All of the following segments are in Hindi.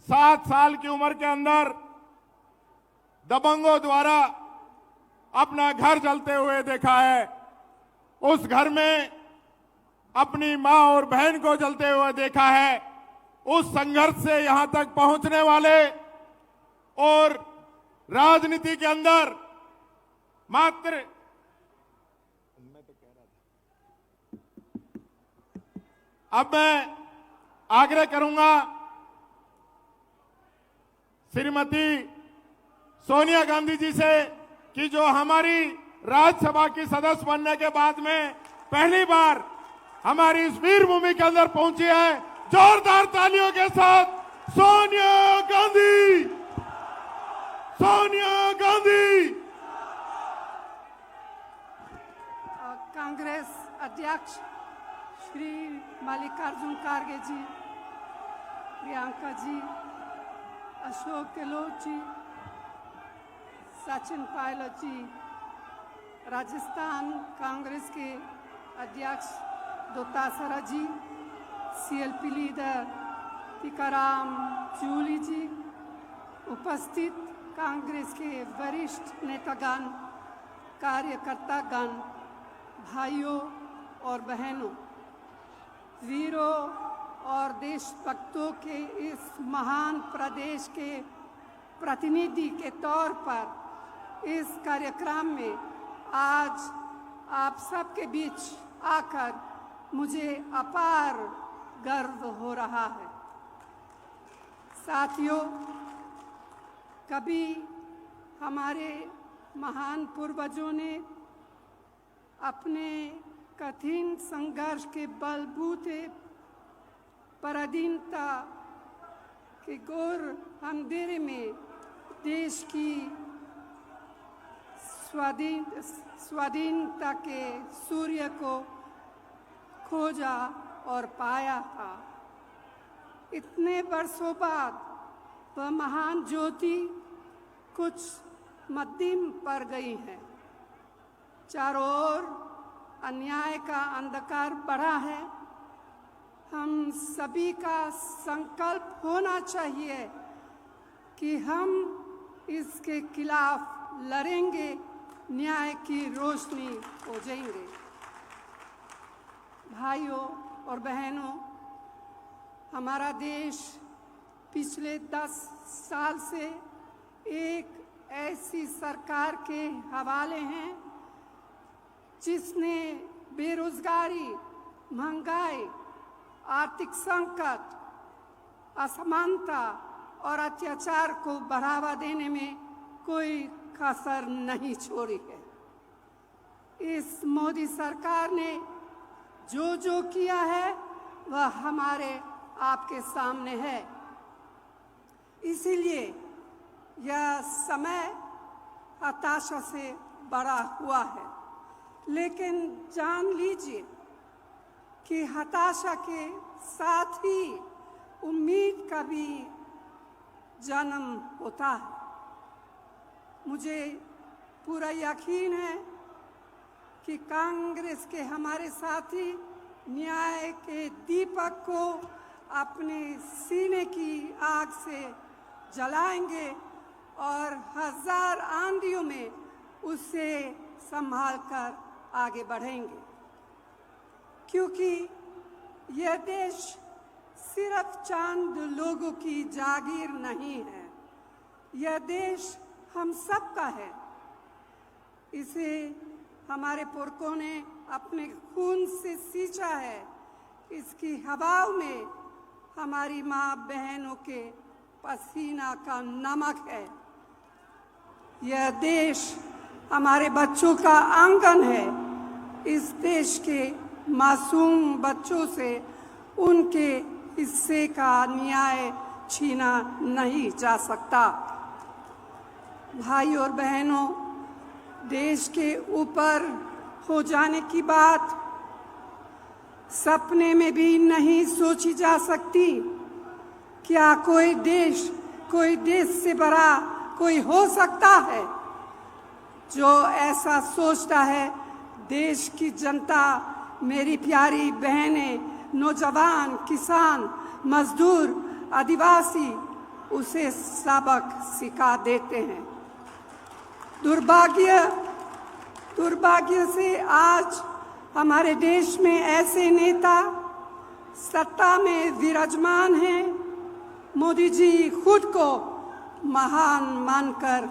7 साल की उम्र के अंदर दबंगों द्वारा अपना घर जलते हुए देखा है। उस घर में अपनी मां और बहन को जलते हुए देखा है। उस संघर्ष से यहां तक पहुंचने वाले और राजनीति के अंदर मात्र मैं तो कह रहा था, अब मैं आग्रह करूंगा श्रीमती सोनिया गांधी जी से कि जो हमारी राज्यसभा की सदस्य बनने के बाद में पहली बार हमारी इस वीर भूमि के अंदर पहुंची है, जोरदार तालियों के साथ सोनिया गांधी, सोनिया गांधी। कांग्रेस अध्यक्ष श्री मल्लिकार्जुन खड़गे जी, प्रियंका जी, अशोक गहलोत जी, सचिन पायलट जी, राजस्थान कांग्रेस के अध्यक्ष दोतासरा जी, सीएलपी लीडर टीकाराम जूली जी, उपस्थित कांग्रेस के वरिष्ठ नेतागण, कार्यकर्तागण, भाइयों और बहनों, वीरों और देशभक्तों के इस महान प्रदेश के प्रतिनिधि के तौर पर इस कार्यक्रम में आज आप सबके बीच आकर मुझे अपार गर्व हो रहा है। साथियों, कभी हमारे महान पूर्वजों ने अपने कठिन संघर्ष के बलबूते पराधीनता के घोर अंधेरे में देश की स्वाधीनता के सूर्य को खोजा और पाया था। इतने वर्षों बाद वह महान ज्योति कुछ मध्यम पड़ गई है। चारों ओर अन्याय का अंधकार बढ़ा है। हम सभी का संकल्प होना चाहिए कि हम इसके खिलाफ लड़ेंगे, न्याय की रोशनी हो जाएंगे। भाइयों और बहनों, हमारा देश पिछले 10 साल से एक ऐसी सरकार के हवाले हैं जिसने बेरोजगारी, महंगाई, आर्थिक संकट, असमानता और अत्याचार को बढ़ावा देने में कोई कसर नहीं छोड़ी है। इस मोदी सरकार ने जो जो किया है वह हमारे आपके सामने है। इसीलिए यह समय हताशा से भरा हुआ है, लेकिन जान लीजिए कि हताशा के साथ ही उम्मीद का भी जन्म होता है। मुझे पूरा यकीन है कि कांग्रेस के हमारे साथी न्याय के दीपक को अपने सीने की आग से जलाएंगे और हजार आंधियों में उसे संभालकर आगे बढ़ेंगे, क्योंकि यह देश सिर्फ चंद लोगों की जागीर नहीं है। यह देश हम सब का है। इसे हमारे पुरखों ने अपने खून से सींचा है। इसकी हवाओं में हमारी माँ बहनों के पसीना का नमक है। यह देश हमारे बच्चों का आंगन है। इस देश के मासूम बच्चों से उनके हिस्से का न्याय छीना नहीं जा सकता। भाई और बहनों, देश के ऊपर हो जाने की बात सपने में भी नहीं सोची जा सकती। क्या कोई देश से बड़ा कोई हो सकता है? जो ऐसा सोचता है, देश की जनता, मेरी प्यारी बहनें, नौजवान, किसान, मजदूर, आदिवासी, उसे सबक सिखा देते हैं। दुर्भाग्य से आज हमारे देश में ऐसे नेता सत्ता में विराजमान हैं। मोदी जी खुद को महान मानकर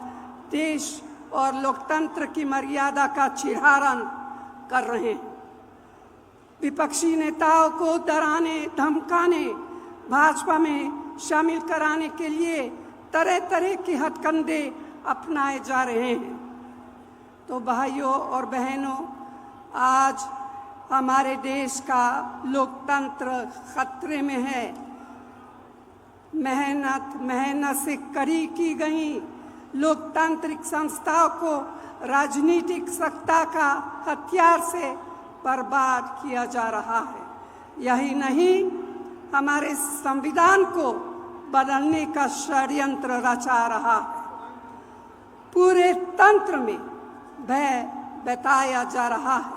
देश और लोकतंत्र की मर्यादा का चिढ़ारण कर रहे हैं। विपक्षी नेताओं को डराने धमकाने, भाजपा में शामिल कराने के लिए तरह तरह के हथकंडे अपनाए जा रहे हैं। तो भाइयों और बहनों, आज हमारे देश का लोकतंत्र खतरे में है। मेहनत से कड़ी की गई लोकतांत्रिक संस्थाओं को राजनीतिक सत्ता का हथियार से बर्बाद किया जा रहा है। यही नहीं, हमारे संविधान को बदलने का षड्यंत्र रचा रहा है। पूरे तंत्र में भय बताया जा रहा है।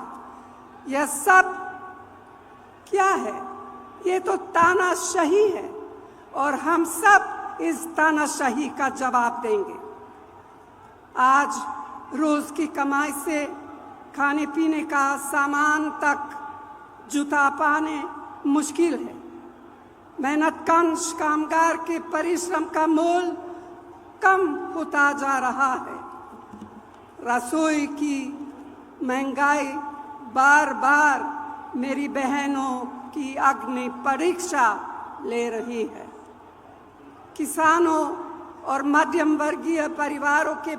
यह सब क्या है? ये तो तानाशाही है और हम सब इस तानाशाही का जवाब देंगे। आज रोज की कमाई से खाने पीने का सामान तक जुटा पाने मुश्किल है। मेहनतकश कामगार के परिश्रम का मोल कम होता जा रहा है। रसोई की महंगाई बार बार मेरी बहनों की अग्नि परीक्षा ले रही है। किसानों और मध्यम वर्गीय परिवारों के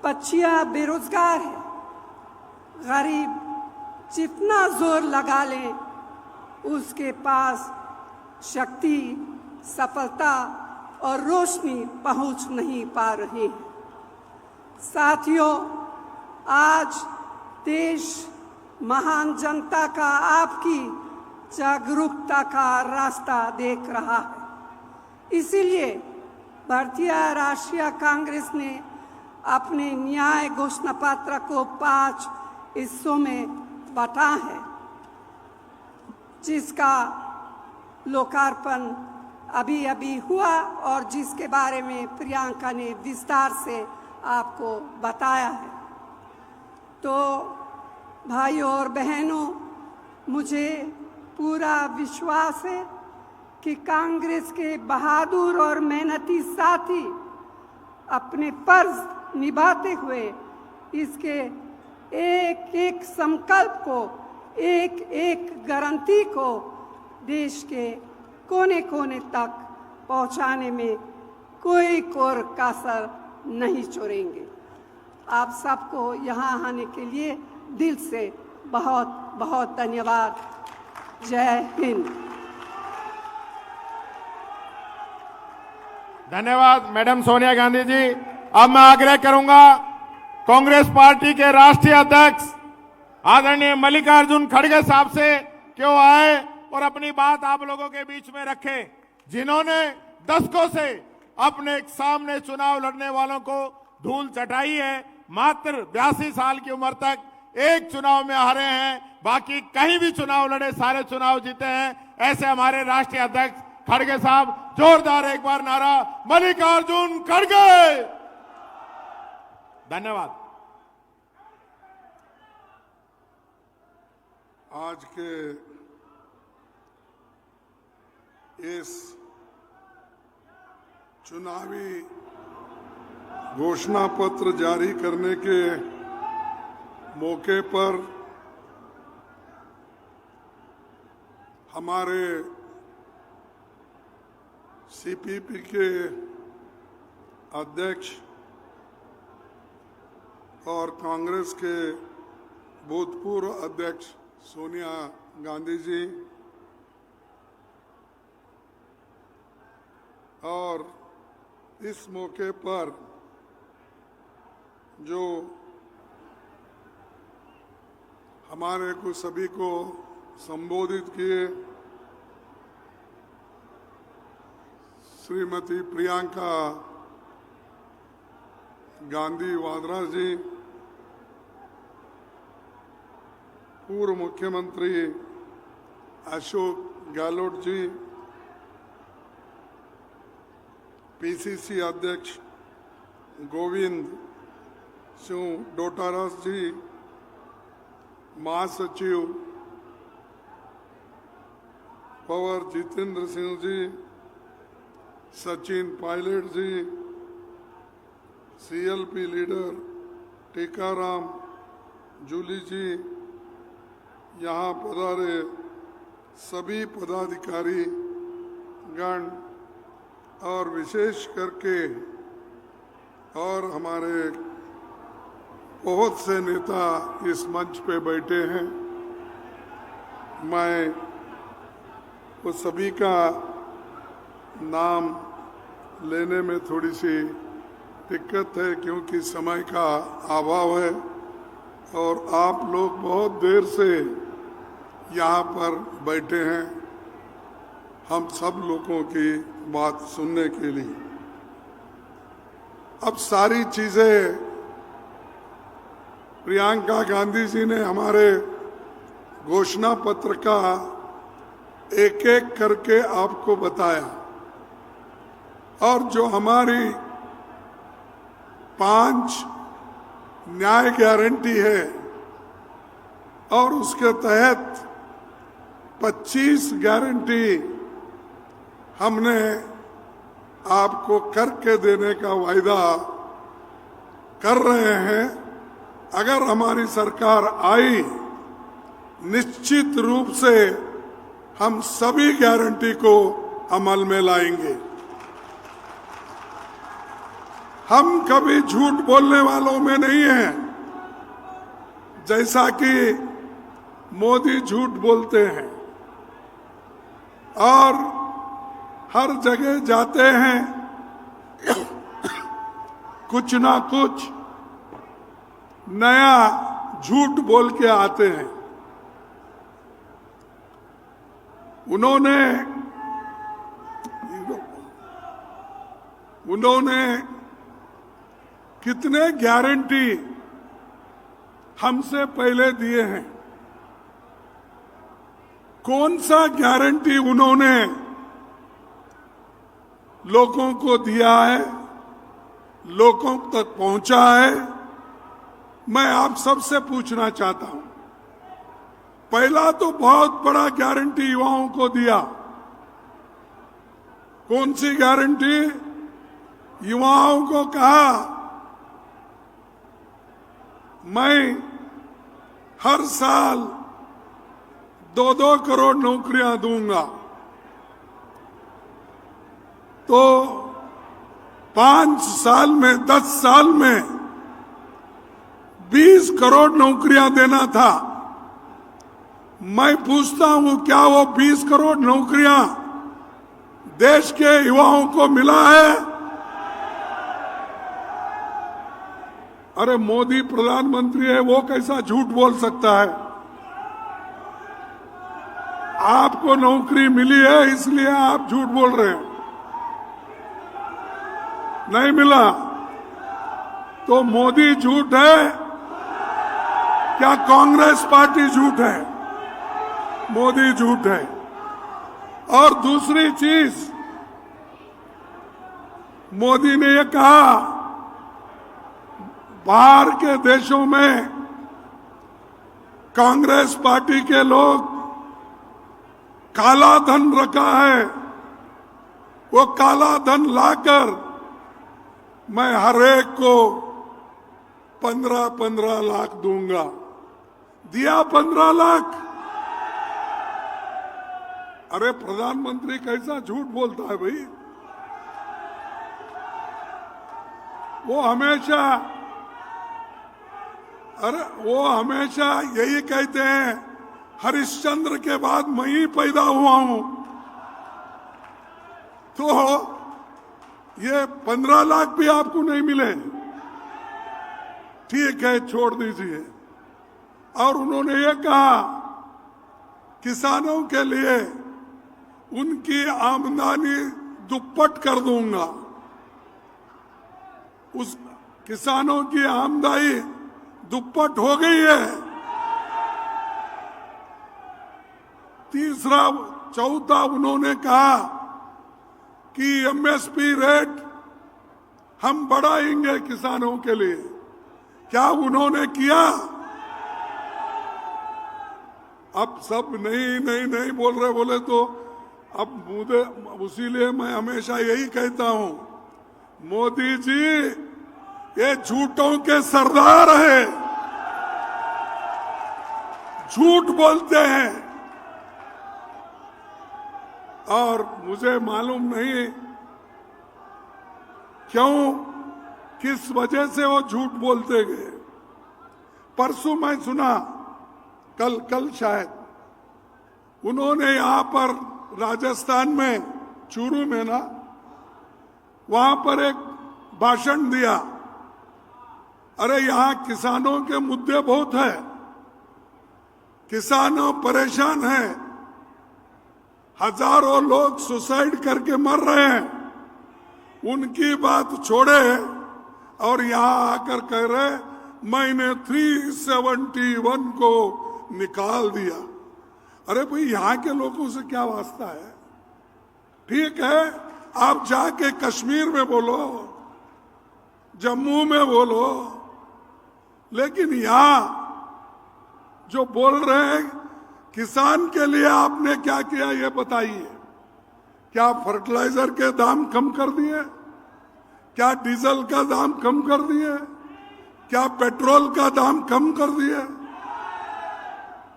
बच्चियां बेरोजगार हैं। गरीब जितना जोर लगा ले, उसके पास शक्ति, सफलता और रोशनी पहुंच नहीं पा रही है। साथियों, आज देश महान जनता का आपकी जागरूकता का रास्ता देख रहा है। इसीलिए भारतीय राष्ट्रीय कांग्रेस ने अपने न्याय घोषणा पत्र को 5 हिस्सों में बांटा है, जिसका लोकार्पण अभी हुआ और जिसके बारे में प्रियंका ने विस्तार से आपको बताया है। तो भाइयों और बहनों, मुझे पूरा विश्वास है कि कांग्रेस के बहादुर और मेहनती साथी अपने फर्ज निभाते हुए इसके एक एक संकल्प को, एक एक गारंटी को देश के कोने कोने तक पहुंचाने में कोई कोर कसर नहीं छोड़ेंगे। आप सबको यहाँ आने के लिए दिल से बहुत बहुत धन्यवाद। जय हिंद। धन्यवाद मैडम सोनिया गांधी जी। अब मैं आग्रह करूंगा कांग्रेस पार्टी के राष्ट्रीय अध्यक्ष आदरणीय मल्लिकार्जुन खड़गे साहब से कि वो आए और अपनी बात आप लोगों के बीच में रखे, जिन्होंने दशकों से अपने सामने चुनाव लड़ने वालों को धूल चटाई है। मात्र 82 साल की उम्र तक एक चुनाव में हारे हैं, बाकी कहीं भी चुनाव लड़े सारे चुनाव जीते हैं। ऐसे हमारे राष्ट्रीय अध्यक्ष खड़गे साहब, जोरदार एक बार नारा, मल्लिकार्जुन खड़गे। धन्यवाद। आज के इस चुनावी घोषणा पत्र जारी करने के मौके पर हमारे सीपीपी के अध्यक्ष और कांग्रेस के भूतपूर्व अध्यक्ष सोनिया गांधी जी और इस मौके पर जो हमारे को सभी को संबोधित किए, श्रीमती प्रियंका गांधी वाड्रा जी, पूर्व मुख्यमंत्री अशोक गहलोत जी, पीसीसी अध्यक्ष गोविंद सिंह डोटारस जी, महासचिव पवर जितेंद्र सिंह जी, सचिन पायलट जी, सीएलपी लीडर टीकाराम जूली जी, यहाँ पधारे सभी पदाधिकारी गण और विशेष करके और हमारे बहुत से नेता इस मंच पे बैठे हैं। मैं वो सभी का नाम लेने में थोड़ी सी दिक्कत है क्योंकि समय का अभाव है और आप लोग बहुत देर से यहाँ पर बैठे हैं हम सब लोगों की बात सुनने के लिए। अब सारी चीजें प्रियंका गांधी जी ने हमारे घोषणा पत्र का एक एक करके आपको बताया और जो हमारी 5 न्याय गारंटी है और उसके तहत 25 गारंटी हमने आपको करके देने का वायदा कर रहे हैं। अगर हमारी सरकार आई, निश्चित रूप से हम सभी गारंटी को अमल में लाएंगे। हम कभी झूठ बोलने वालों में नहीं हैं, जैसा कि मोदी झूठ बोलते हैं और हर जगह जाते हैं कुछ ना कुछ नया झूठ बोल के आते हैं। उन्होंने कितने गारंटी हमसे पहले दिए हैं, कौन सा गारंटी उन्होंने लोगों को दिया है, लोगों तक पहुंचा है, मैं आप सबसे पूछना चाहता हूं। पहला तो बहुत बड़ा गारंटी युवाओं को दिया। कौन सी गारंटी? युवाओं को कहा मैं हर साल 2-2 करोड़ नौकरियां दूंगा। तो 5 साल में 10 साल में 20 करोड़ नौकरियां देना था। मैं पूछता हूं क्या वो 20 करोड़ नौकरियां देश के युवाओं को मिला है? अरे मोदी प्रधानमंत्री है, वो कैसा झूठ बोल सकता है? आपको नौकरी मिली है इसलिए आप झूठ बोल रहे हैं। नहीं मिला तो मोदी झूठ है क्या कांग्रेस पार्टी झूठ है? मोदी झूठ है। और दूसरी चीज, मोदी ने ये कहा बाहर के देशों में कांग्रेस पार्टी के लोग काला धन रखा है, वो काला धन लाकर मैं हर एक को 15-15 लाख दूंगा। दिया 15 लाख। अरे प्रधानमंत्री कैसा झूठ बोलता है भाई? वो हमेशा यही कहते हैं हरिश्चंद्र के बाद मैं ही पैदा हुआ हूं। तो ये 15 लाख भी आपको नहीं मिले, ठीक है छोड़ दीजिए। और उन्होंने ये कहा किसानों के लिए उनकी आमदनी दुप्पट कर दूंगा। उस किसानों की आमदनी दुप्पट हो गई है। तीसरा चौथा उन्होंने कहा कि एमएसपी रेट हम बढ़ाएंगे किसानों के लिए। क्या उन्होंने किया? अब सब नहीं बोल रहे, बोले तो अब मुझे, उसीलिए मैं हमेशा यही कहता हूं, मोदी जी ये झूठों के सरदार है, झूठ बोलते हैं। और मुझे मालूम नहीं क्यों, किस वजह से वो झूठ बोलते गए। परसों मैं सुना, कल शायद उन्होंने यहां पर राजस्थान में चूरू में ना, वहां पर एक भाषण दिया। अरे यहां किसानों के मुद्दे बहुत है, किसानों परेशान हैं, हजारों लोग सुसाइड करके मर रहे हैं, उनकी बात छोड़े और यहां आकर कह रहे मैंने 371 को निकाल दिया। अरे भाई, यहां के लोगों से क्या वास्ता है? ठीक है, आप जाके कश्मीर में बोलो, जम्मू में बोलो, लेकिन यहां जो बोल रहे हैं किसान के लिए आपने क्या किया ये बताइए। क्या फर्टिलाइजर के दाम कम कर दिए? क्या डीजल का दाम कम कर दिए? क्या पेट्रोल का दाम कम कर दिए?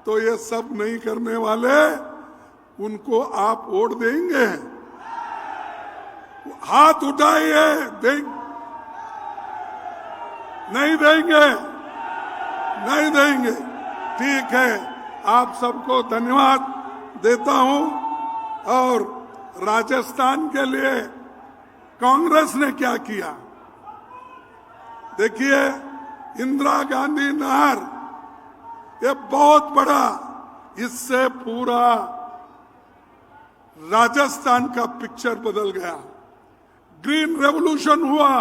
तो ये सब नहीं करने वाले, उनको आप वोट देंगे? हाथ उठाइए, नहीं देंगे? नहीं देंगे। ठीक है, आप सबको धन्यवाद देता हूं। और राजस्थान के लिए कांग्रेस ने क्या किया? देखिए, इंदिरा गांधी नहर, ये बहुत बड़ा, इससे पूरा राजस्थान का पिक्चर बदल गया। ग्रीन रेवोल्यूशन हुआ,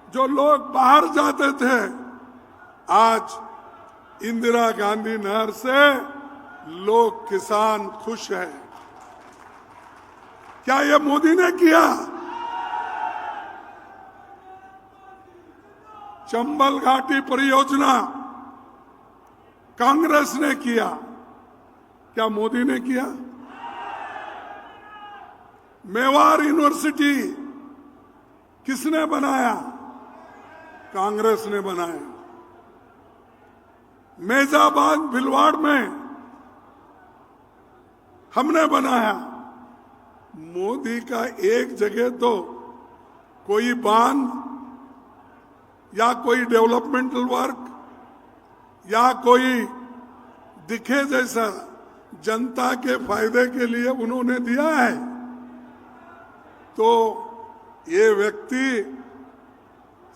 जो लोग बाहर जाते थे, आज इंदिरा गांधी नहर से लोग, किसान खुश हैं। क्या ये मोदी ने किया? चंबल घाटी परियोजना कांग्रेस ने किया, क्या मोदी ने किया? मेवाड़ यूनिवर्सिटी किसने बनाया? कांग्रेस ने बनाया। मेजाबाद भिलवाड़ में हमने बनाया। मोदी का एक जगह तो कोई बांध या कोई डेवलपमेंटल वर्क या कोई दिखे जैसा जनता के फायदे के लिए उन्होंने दिया है। तो ये व्यक्ति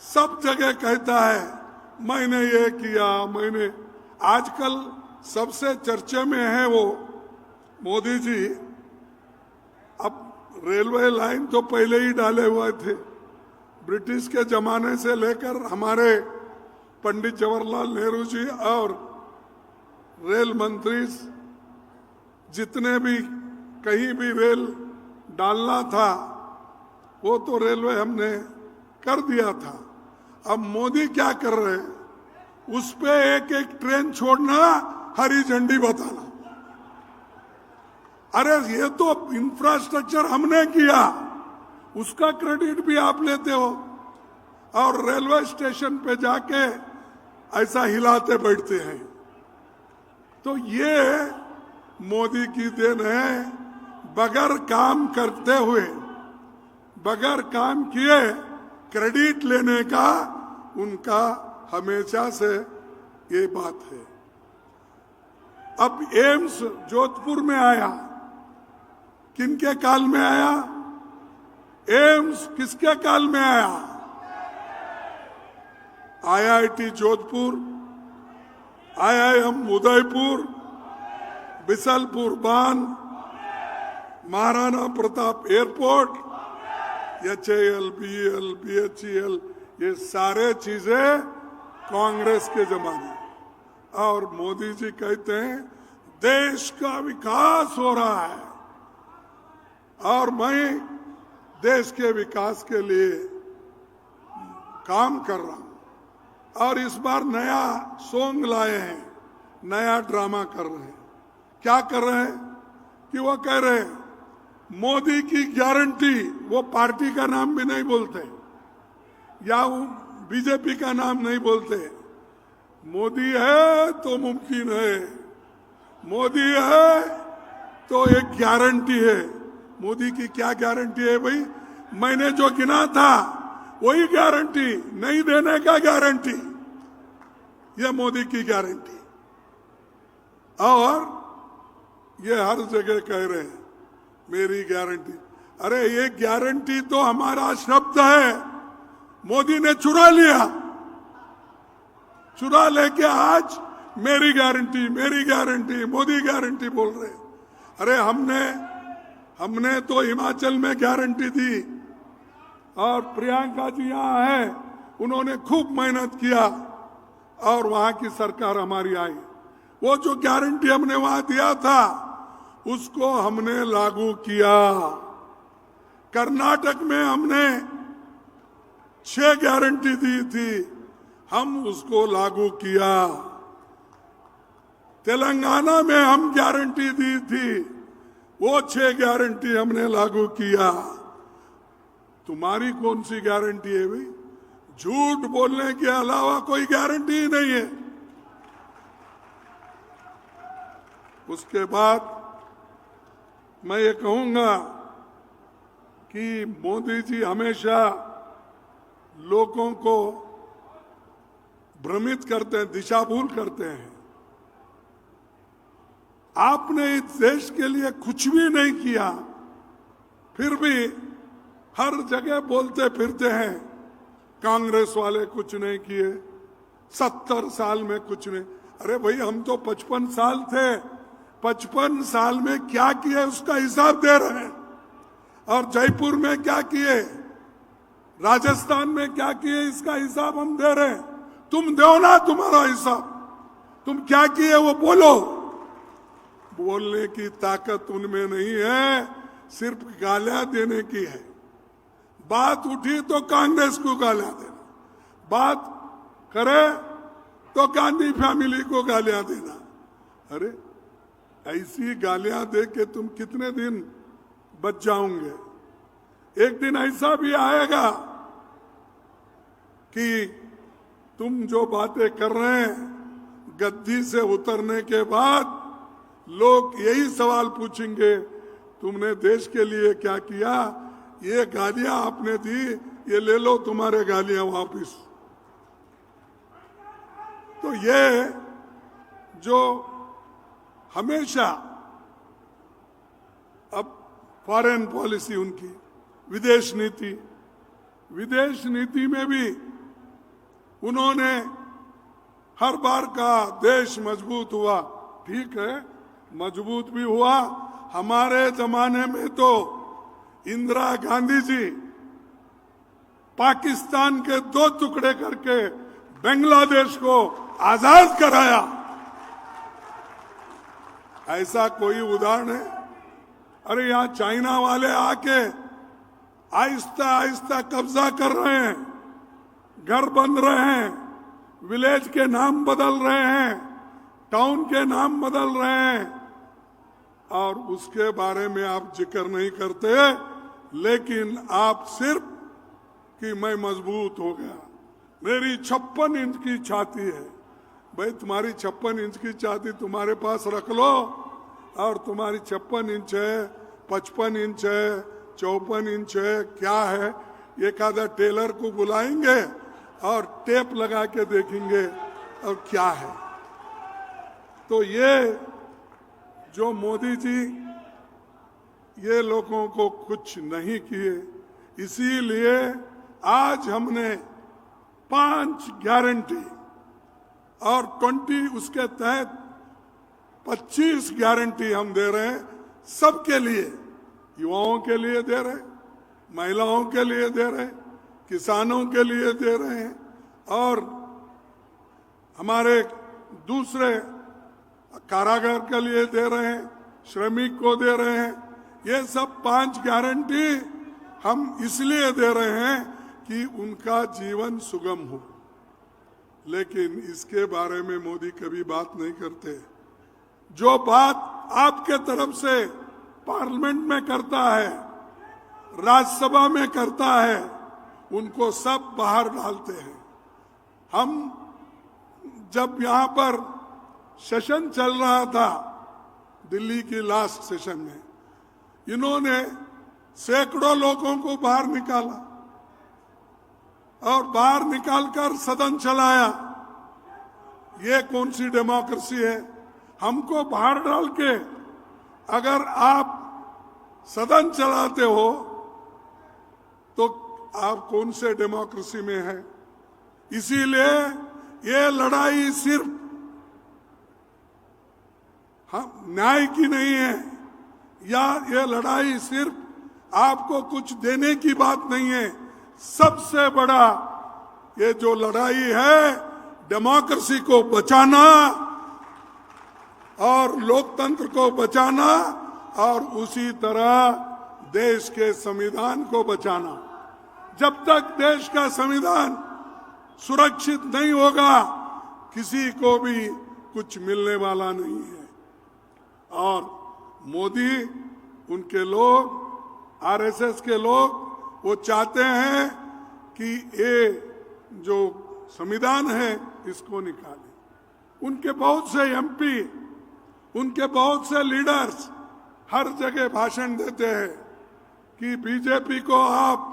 सब जगह कहता है मैंने ये किया, मैंने। आजकल सबसे चर्चे में है वो मोदी जी। अब रेलवे लाइन तो पहले ही डाले हुए थे, ब्रिटिश के जमाने से लेकर हमारे पंडित जवाहरलाल नेहरू जी और रेल मंत्री जितने भी कहीं भी रेल डालना था वो तो रेलवे हमने कर दिया था। अब मोदी क्या कर रहे हैं? उस पे एक एक ट्रेन छोड़ना, हरी झंडी बताना। अरे ये तो इंफ्रास्ट्रक्चर हमने किया, उसका क्रेडिट भी आप लेते हो और रेलवे स्टेशन पे जाके ऐसा हिलाते बैठते हैं। तो ये मोदी की देन है। बगैर काम करते हुए, बगैर काम किए क्रेडिट लेने का उनका हमेशा से ये बात है। अब एम्स जोधपुर में आया, किनके काल में आया? एम्स किसके काल में आया? आईआईटी जोधपुर, आईआईएम उदयपुर, बिसलपुर बांध, Maharana Pratap airport, HAL, BL, BHEL, ये सारे चीजें कांग्रेस के जमाने। और मोदी जी कहते हैं देश का विकास हो रहा है और मैं देश के विकास के लिए काम कर रहा हूं। और इस बार नया सॉन्ग लाए हैं, नया ड्रामा कर रहे हैं। क्या कर रहे हैं कि वो कह रहे हैं मोदी की गारंटी, वो पार्टी का नाम भी नहीं बोलते या वो बीजेपी का नाम नहीं बोलते। मोदी है तो मुमकिन है, मोदी है तो एक गारंटी है। मोदी की क्या गारंटी है भाई? मैंने जो गिना था वही गारंटी, नहीं देने का गारंटी, ये मोदी की गारंटी। और ये हर जगह कह रहे हैं मेरी गारंटी। अरे ये गारंटी तो हमारा शब्द है, मोदी ने चुरा लिया। चुरा लेके आज मेरी गारंटी मोदी गारंटी बोल रहे। अरे हमने तो हिमाचल में गारंटी दी और प्रियंका जी यहाँ है, उन्होंने खूब मेहनत किया और वहां की सरकार हमारी आई। वो जो गारंटी हमने वहां दिया था उसको हमने लागू किया। कर्नाटक में हमने 6 गारंटी दी थी, हम उसको लागू किया। तेलंगाना में हम गारंटी दी थी, वो 6 गारंटी हमने लागू किया। तुम्हारी कौन सी गारंटी है भाई? झूठ बोलने के अलावा कोई गारंटी ही नहीं है। उसके बाद मैं ये कहूंगा कि मोदी जी हमेशा लोगों को भ्रमित करते हैं, दिशा भूल करते हैं। आपने इस देश के लिए कुछ भी नहीं किया, फिर भी हर जगह बोलते फिरते हैं कांग्रेस वाले कुछ नहीं किए, 70 साल में कुछ नहीं। अरे भाई हम तो 55 साल थे, 55 साल में क्या किए उसका हिसाब दे रहे हैं। और जयपुर में क्या किए, राजस्थान में क्या किए, इसका हिसाब हम दे रहे हैं। तुम दो ना तुम्हारा हिसाब, तुम क्या किए वो बोलो। बोलने की ताकत उनमें नहीं है, सिर्फ गालियां देने की है। बात उठी तो कांग्रेस को गालियां देना, बात करे तो गांधी फैमिली को गालियां देना। अरे ऐसी गालियां दे के तुम कितने दिन बच जाओगे? एक दिन ऐसा भी आएगा कि तुम जो बातें कर रहे हैं, गद्दी से उतरने के बाद लोग यही सवाल पूछेंगे तुमने देश के लिए क्या किया? ये गालियां आपने दी, ये ले लो तुम्हारे गालियां वापिस। तो ये जो हमेशा अब फॉरेन पॉलिसी उनकी, विदेश नीति में भी उन्होंने हर बार कहा देश मजबूत हुआ। ठीक है, मजबूत भी हुआ। हमारे जमाने में तो इंदिरा गांधी जी पाकिस्तान के 2 टुकड़े करके बांग्लादेश को आजाद कराया। ऐसा कोई उदाहरण है? अरे यहां चाइना वाले आके आहिस्ता आहिस्ता कब्जा कर रहे हैं, घर बन रहे हैं, विलेज के नाम बदल रहे हैं, टाउन के नाम बदल रहे हैं, और उसके बारे में आप जिक्र नहीं करते। लेकिन आप सिर्फ कि मैं मजबूत हो गया, मेरी 56 इंच की छाती है। भाई तुम्हारी 56 इंच की छाती तुम्हारे पास रख लो, और तुम्हारी 56 इंच है, 55 इंच है, 54 इंच है, क्या है? एक आधा टेलर को बुलाएंगे और टेप लगा के देखेंगे और क्या है। तो ये जो मोदी जी ये लोगों को कुछ नहीं किए, इसीलिए आज हमने 5 गारंटी और 20 उसके तहत 25 गारंटी हम दे रहे हैं सबके लिए। युवाओं के लिए दे रहे हैं, महिलाओं के लिए दे रहे हैं, किसानों के लिए दे रहे हैं, और हमारे दूसरे कारागार के लिए दे रहे हैं, श्रमिक को दे रहे हैं। ये सब 5 गारंटी हम इसलिए दे रहे हैं कि उनका जीवन सुगम हो, लेकिन इसके बारे में मोदी कभी बात नहीं करते। जो बात आपके तरफ से पार्लियामेंट में करता है, राज्यसभा में करता है, उनको सब बाहर डालते हैं। हम जब यहाँ पर सेशन चल रहा था, दिल्ली की लास्ट सेशन में, इन्होंने सैकड़ों लोगों को बाहर निकाला और बाहर निकालकर सदन चलाया। ये कौन सी डेमोक्रेसी है? हमको बाहर डाल के अगर आप सदन चलाते हो तो आप कौन से डेमोक्रेसी में है? इसीलिए ये लड़ाई सिर्फ न्याय की नहीं है, या ये लड़ाई सिर्फ आपको कुछ देने की बात नहीं है। सबसे बड़ा ये जो लड़ाई है, डेमोक्रेसी को बचाना और लोकतंत्र को बचाना, और उसी तरह देश के संविधान को बचाना। जब तक देश का संविधान सुरक्षित नहीं होगा, किसी को भी कुछ मिलने वाला नहीं है। और मोदी, उनके लोग, आरएसएस के लोग, वो चाहते हैं कि ये जो संविधान है इसको निकालें। उनके बहुत से एमपी, उनके बहुत से लीडर्स हर जगह भाषण देते हैं कि बीजेपी को आप,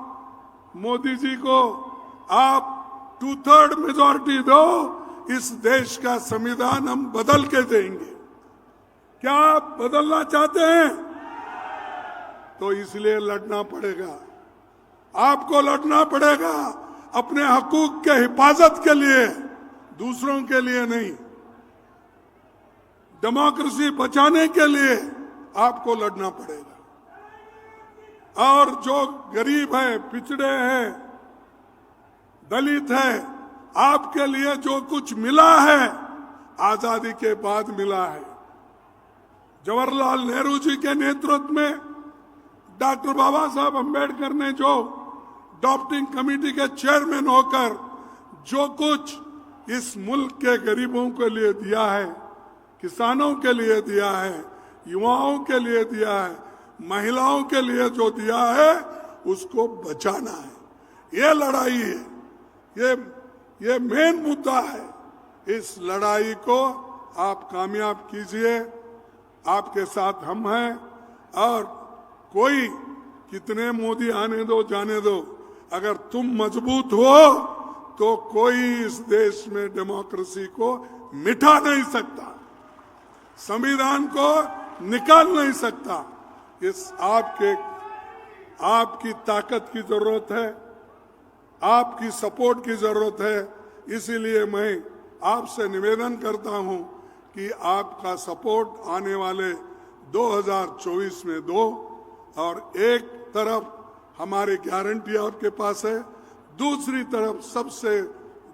मोदी जी को आप 2/3 मेजॉरिटी दो, इस देश का संविधान हम बदल के देंगे। क्या आप बदलना चाहते हैं? तो इसलिए लड़ना पड़ेगा, आपको लड़ना पड़ेगा अपने हकूक के हिफाजत के लिए, दूसरों के लिए नहीं। डेमोक्रेसी बचाने के लिए आपको लड़ना पड़ेगा। और जो गरीब है, पिछड़े हैं, दलित है, आपके लिए जो कुछ मिला है आजादी के बाद मिला है। जवाहरलाल नेहरू जी के नेतृत्व में डॉक्टर बाबा साहब अम्बेडकर ने जो ड्राफ्टिंग कमेटी के चेयरमैन होकर जो कुछ इस मुल्क के गरीबों के लिए दिया है, किसानों के लिए दिया है, युवाओं के लिए दिया है, महिलाओं के लिए जो दिया है, उसको बचाना है। ये लड़ाई है, ये मेन मुद्दा है। इस लड़ाई को आप कामयाब कीजिए, आपके साथ हम हैं। और कोई कितने मोदी आने दो, जाने दो, अगर तुम मजबूत हो तो कोई इस देश में डेमोक्रेसी को मिटा नहीं सकता, संविधान को निकाल नहीं सकता। इस आपकी ताकत की जरूरत है, आपकी सपोर्ट की जरूरत है। इसीलिए मैं आपसे निवेदन करता हूं कि आपका सपोर्ट आने वाले 2024 में दो। और एक तरफ हमारी गारंटी आपके पास है, दूसरी तरफ सबसे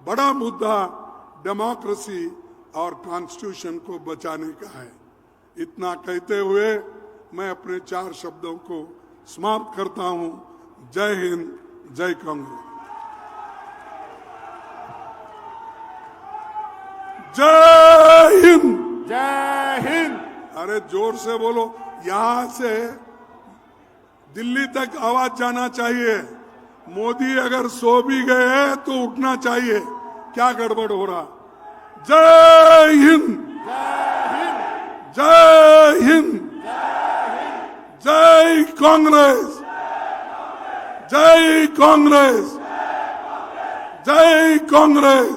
बड़ा मुद्दा डेमोक्रेसी और कॉन्स्टिट्यूशन को बचाने का है। इतना कहते हुए मैं अपने 4 शब्दों को समाप्त करता हूं। जय हिंद, जय कांग्रेस। जय हिंद, जय हिंद। अरे जोर से बोलो, यहां से दिल्ली तक आवाज जाना चाहिए। मोदी अगर सो भी गए हैं तो उठना चाहिए। क्या गड़बड़ हो रहा? जय हिंद, जय हिंद, जय कांग्रेस, जय कांग्रेस, जय कांग्रेस।